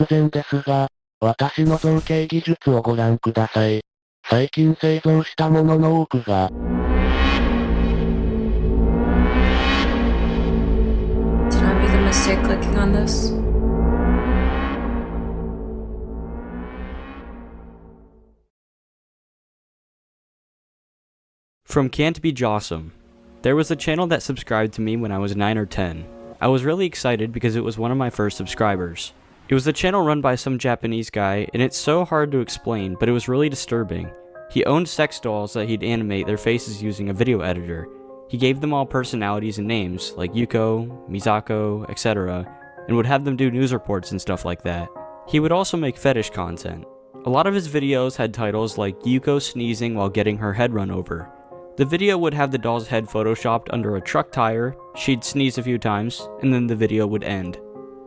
突然ですが、私の造形技術をご覧ください。最近製造したものの多くが、Did I make a mistake clicking on this? From Can't Be Jawsome. There was a channel that subscribed to me when I was 9 or 10. I was really excited because it was one of my first subscribers. It was a channel run by some Japanese guy, and it's so hard to explain, but it was really disturbing. He owned sex dolls that he'd animate their faces using a video editor. He gave them all personalities and names, like Yuko, Misako, etc., and would have them do news reports and stuff like that. He would also make fetish content. A lot of his videos had titles like Yuko sneezing while getting her head run over. The video would have the doll's head photoshopped under a truck tire, she'd sneeze a few times, and then the video would end.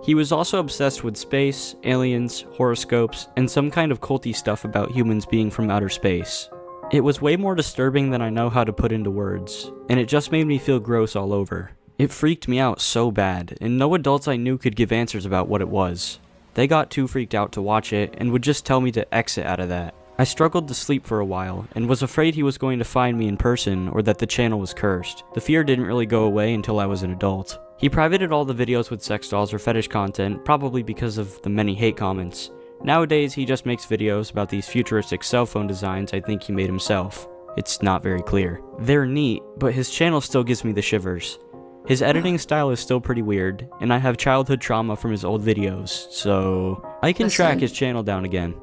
He was also obsessed with space, aliens, horoscopes, and some kind of culty stuff about humans being from outer space. It was way more disturbing than I know how to put into words, and it just made me feel gross all over. It freaked me out so bad, and no adults I knew could give answers about what it was. They got too freaked out to watch it, and would just tell me to exit out of that. I struggled to sleep for a while, and was afraid he was going to find me in person or that the channel was cursed. The fear didn't really go away until I was an adult. He privated all the videos with sex dolls or fetish content, probably because of the many hate comments. Nowadays, he just makes videos about these futuristic cell phone designs I think he made himself. It's not very clear. They're neat, but his channel still gives me the shivers. His editing style is still pretty weird, and I have childhood trauma from his old videos, so I can track his channel down again.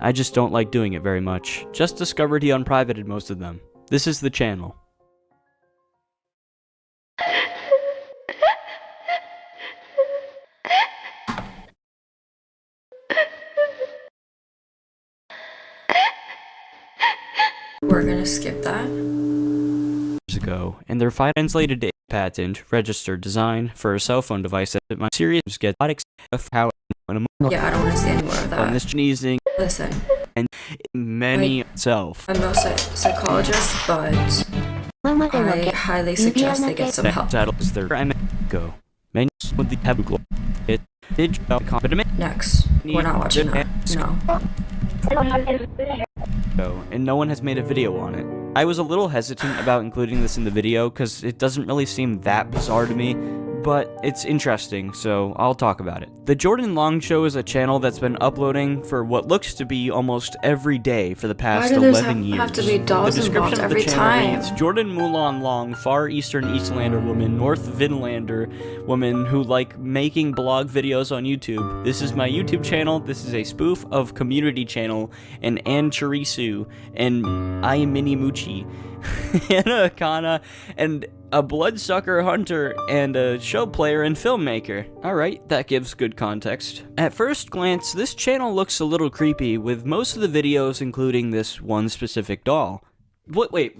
I just don't like doing it very much. Just discovered he unprivated most of them. This is the channel. We're gonna skip that. Years ago, and their translated to patent, registered design for a cell phone device that my serious get of how Yeah, I don't want to see any more of that. on this sneezing Listen, and many itself. I'm no psychologist, but I highly suggest they get some help. Is their go. Menus with the taboo. It did Next. We're not watching that. No. And no one has made a video on it. I was a little hesitant about including this in the video because it doesn't really seem that bizarre to me, but it's interesting, so I'll talk about it. The Jordan Long Show is a channel that's been uploading for what looks to be almost every day for the past 11 years. Why do there have to be dolls involved every time? Reads, Jordan Mulan Long, Far Eastern Eastlander woman, North Vinlander woman who like making blog videos on YouTube. This is my YouTube channel. This is a spoof of Community Channel and Ann Chirisu and I am Mini Moochie, Hannah Akana, and a bloodsucker hunter, and a show player and filmmaker. Alright, that gives good context. At first glance, this channel looks a little creepy, with most of the videos including this one specific doll. Wait,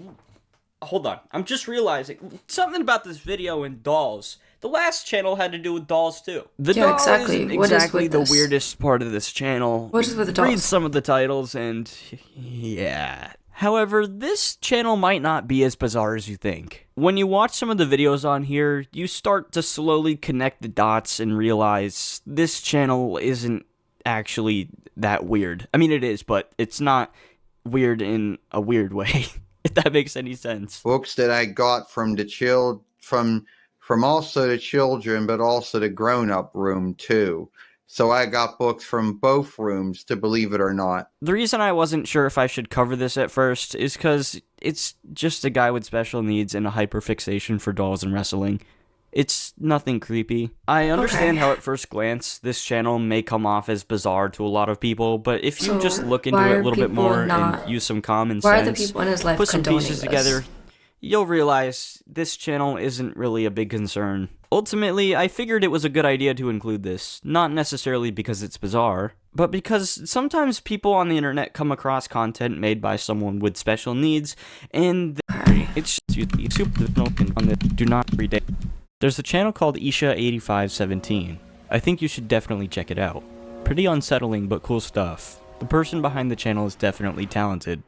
hold on. I'm just realizing, something about this video and dolls. The last channel had to do with dolls too. The doll exactly. isn't What is exactly with the this? weirdest part of this channel. What is with the dolls? Read some of the titles and yeah. However, this channel might not be as bizarre as you think. When you watch some of the videos on here, you start to slowly connect the dots and realize this channel isn't actually that weird. I mean, it is, but it's not weird in a weird way, if that makes any sense. Books that I got from the from also the children, but also the grown-up room too. So I got books from both rooms, to believe it or not. The reason I wasn't sure if I should cover this at first is because it's just a guy with special needs and a hyperfixation for dolls and wrestling. It's nothing creepy. I understand how at first glance this channel may come off as bizarre to a lot of people, but if you just look into it a little bit more and use some common sense, why are the people in his life put some condoning pieces this? together, you'll realize this channel isn't really a big concern. Ultimately, I figured it was a good idea to include this, not necessarily because it's bizarre, but because sometimes people on the internet come across content made by someone with special needs, and it's super on the do not read it. There's a channel called Isha8517. I think you should definitely check it out. Pretty unsettling, but cool stuff. The person behind the channel is definitely talented.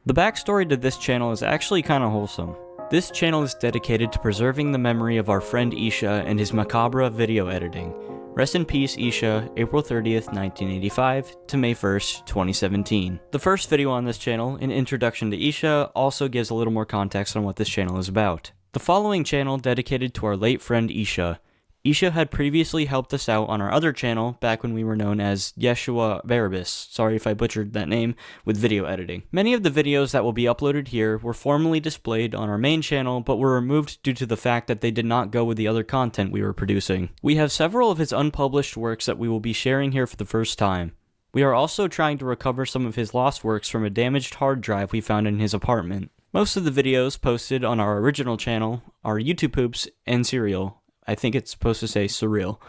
The backstory to this channel is actually kinda wholesome. This channel is dedicated to preserving the memory of our friend Isha and his macabre video editing. Rest in peace, Isha, April 30th, 1985 to May 1st, 2017. The first video on this channel, an introduction to Isha, also gives a little more context on what this channel is about. The following channel dedicated to our late friend Isha. Isha had previously helped us out on our other channel back when we were known as Yeshua Barabbas, sorry if I butchered that name, with video editing. Many of the videos that will be uploaded here were formerly displayed on our main channel, but were removed due to the fact that they did not go with the other content we were producing. We have several of his unpublished works that we will be sharing here for the first time. We are also trying to recover some of his lost works from a damaged hard drive we found in his apartment. Most of the videos posted on our original channel are YouTube poops and Serial. I think it's supposed to say surreal.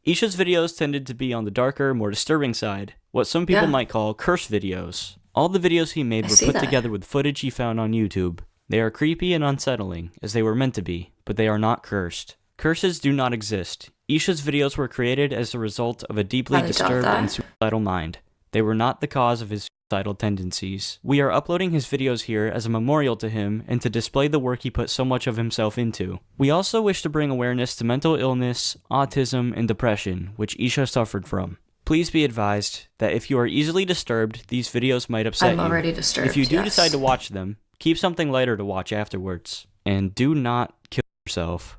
Isha's videos tended to be on the darker, more disturbing side, what some people might call curse videos. All the videos he made were put together with footage he found on YouTube. They are creepy and unsettling, as they were meant to be, but they are not cursed. Curses do not exist. Isha's videos were created as a result of a deeply disturbed and suicidal mind. They were not the cause of his suicidal tendencies. We are uploading his videos here as a memorial to him and to display the work he put so much of himself into. We also wish to bring awareness to mental illness, autism, and depression, which Isha suffered from. Please be advised that if you are easily disturbed, these videos might upset you. I'm already disturbed, If you do decide to watch them, keep something lighter to watch afterwards. And do not kill yourself.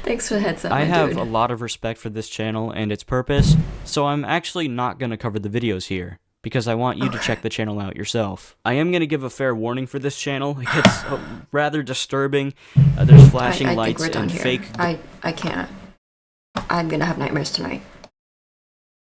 Thanks for the heads up, I have dude. a lot of respect for this channel and its purpose, so I'm actually not going to cover the videos here, because I want you to check the channel out yourself. I am going to give a fair warning for this channel. It gets rather disturbing. There's flashing lights and fake... I can't. I'm gonna have nightmares tonight.